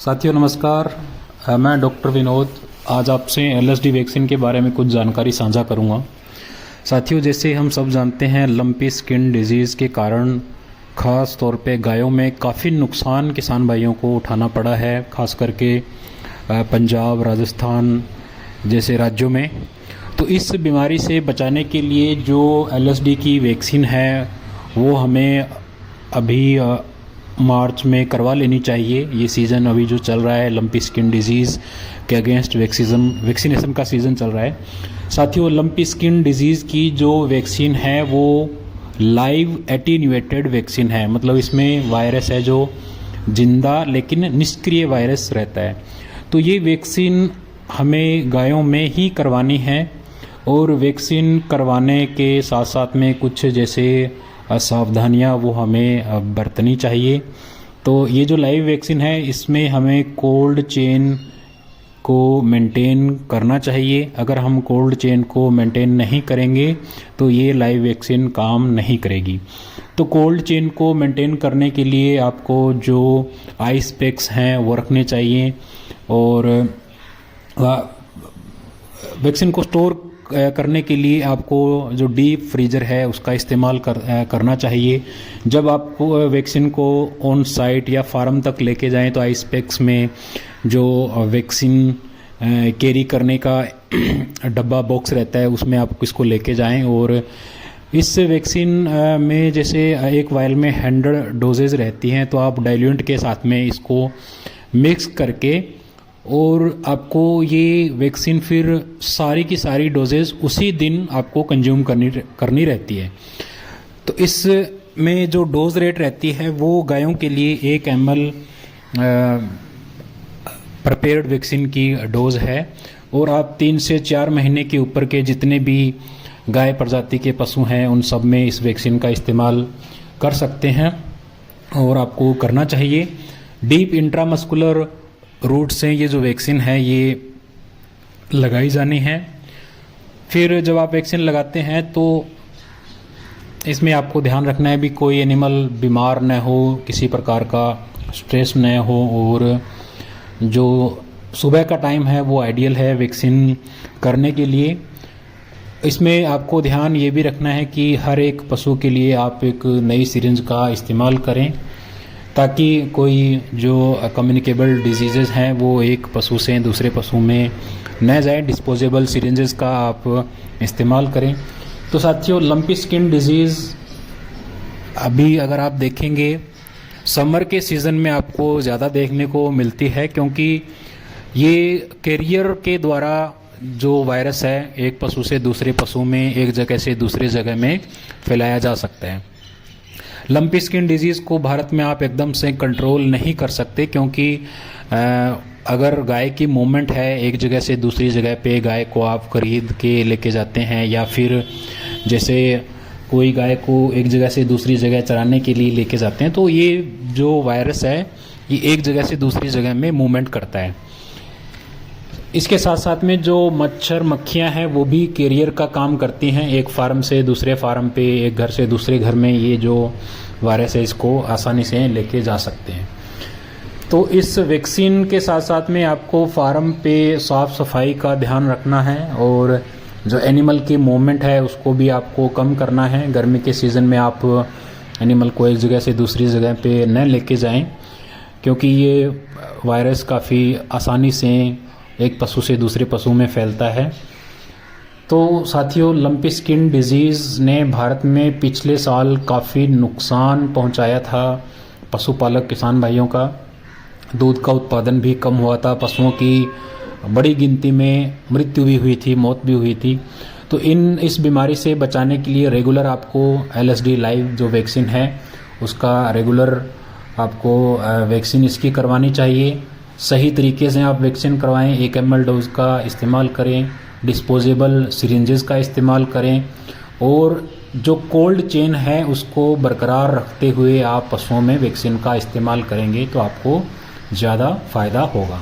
साथियों नमस्कार। मैं डॉक्टर विनोद आज आपसे एलएसडी वैक्सीन के बारे में कुछ जानकारी साझा करूंगा। साथियों, जैसे हम सब जानते हैं, लंपी स्किन डिजीज़ के कारण ख़ास तौर पे गायों में काफ़ी नुकसान किसान भाइयों को उठाना पड़ा है, ख़ास करके पंजाब, राजस्थान जैसे राज्यों में। तो इस बीमारी से बचाने के लिए जो एलएसडी की वैक्सीन है वो हमें अभी मार्च में करवा लेनी चाहिए। ये सीज़न अभी जो चल रहा है लंपी स्किन डिजीज़ के अगेंस्ट वैक्सीनेशन का सीज़न चल रहा है। साथियों, लंपी स्किन डिजीज़ की जो वैक्सीन है वो लाइव एटीन्यूएटेड वैक्सीन है, मतलब इसमें वायरस है जो जिंदा लेकिन निष्क्रिय वायरस रहता है। तो ये वैक्सीन हमें गायों में ही करवानी है और वैक्सीन करवाने के साथ साथ में कुछ जैसे सावधानियां वो हमें बरतनी चाहिए। तो ये जो लाइव वैक्सीन है इसमें हमें कोल्ड चेन को मेंटेन करना चाहिए। अगर हम कोल्ड चेन को मेंटेन नहीं करेंगे तो ये लाइव वैक्सीन काम नहीं करेगी। तो कोल्ड चेन को मेंटेन करने के लिए आपको जो आइस पैक्स हैं वो रखने चाहिए और वैक्सीन को स्टोर करने के लिए आपको जो डीप फ्रीजर है उसका इस्तेमाल करना चाहिए। जब आप वैक्सीन को ऑन साइट या फार्म तक लेके जाएं तो आइस पैक्स में जो वैक्सीन कैरी करने का डब्बा बॉक्स रहता है उसमें आप इसको लेके जाएं। और इस वैक्सीन में जैसे एक वायल में 100 डोजेज रहती हैं, तो आप डाइल्यूएंट के साथ में इसको मिक्स करके और आपको ये वैक्सीन फिर सारी की सारी डोजेज उसी दिन आपको कंज्यूम करनी रहती है। तो इसमें जो डोज रेट रहती है वो गायों के लिए 1 ml प्रिपेयर्ड वैक्सीन की डोज है। और आप 3 से 4 महीने के ऊपर के जितने भी गाय प्रजाति के पशु हैं उन सब में इस वैक्सीन का इस्तेमाल कर सकते हैं और आपको करना चाहिए। डीप इंट्रामस्कुलर रूट से ये जो वैक्सीन है ये लगाई जानी है। फिर जब आप वैक्सीन लगाते हैं तो इसमें आपको ध्यान रखना है भी कोई एनिमल बीमार न हो, किसी प्रकार का स्ट्रेस न हो। और जो सुबह का टाइम है वो आइडियल है वैक्सीन करने के लिए। इसमें आपको ध्यान ये भी रखना है कि हर एक पशु के लिए आप एक नई सिरिंज का इस्तेमाल करें ताकि कोई जो कम्युनिकेबल डिजीज़ेज़ हैं वो एक पशु से दूसरे पशु में न जाए। डिस्पोजेबल सिरिंजेस का आप इस्तेमाल करें। तो साथियों, लंपी स्किन डिजीज़ अभी अगर आप देखेंगे समर के सीज़न में आपको ज़्यादा देखने को मिलती है, क्योंकि ये कैरियर के द्वारा जो वायरस है एक पशु से दूसरे पशु में, एक जगह से दूसरे जगह में फैलाया जा सकता है। लंपी स्किन डिजीज़ को भारत में आप एकदम से कंट्रोल नहीं कर सकते, क्योंकि अगर गाय की मूवमेंट है एक जगह से दूसरी जगह पे, गाय को आप खरीद के लेके जाते हैं या फिर जैसे कोई गाय को एक जगह से दूसरी जगह चराने के लिए लेके जाते हैं, तो ये जो वायरस है ये एक जगह से दूसरी जगह में मूवमेंट करता है। इसके साथ साथ में जो मच्छर मक्खियां हैं वो भी कैरियर का काम करती हैं। एक फार्म से दूसरे फार्म पे, एक घर से दूसरे घर में ये जो वायरस है इसको आसानी से लेके जा सकते हैं। तो इस वैक्सीन के साथ साथ में आपको फार्म पे साफ सफाई का ध्यान रखना है और जो एनिमल की मूवमेंट है उसको भी आपको कम करना है। गर्मी के सीज़न में आप एनिमल को एक जगह से दूसरी जगह पे न लेके जाएं, क्योंकि ये वायरस काफ़ी आसानी से एक पशु से दूसरे पशु में फैलता है। तो साथियों, लंपी स्किन डिजीज़ ने भारत में पिछले साल काफ़ी नुकसान पहुंचाया था पशुपालक किसान भाइयों का। दूध का उत्पादन भी कम हुआ था, पशुओं की बड़ी गिनती में मृत्यु भी हुई थी, मौत भी हुई थी। तो इस बीमारी से बचाने के लिए रेगुलर आपको एलएसडी लाइव जो वैक्सीन है उसका रेगुलर आपको वैक्सीन इसकी करवानी चाहिए। सही तरीके से आप वैक्सीन करवाएं, 1 ml डोज का इस्तेमाल करें, डिस्पोजेबल सिरिंजेस का इस्तेमाल करें और जो कोल्ड चेन है उसको बरकरार रखते हुए आप पशुओं में वैक्सीन का इस्तेमाल करेंगे तो आपको ज़्यादा फ़ायदा होगा।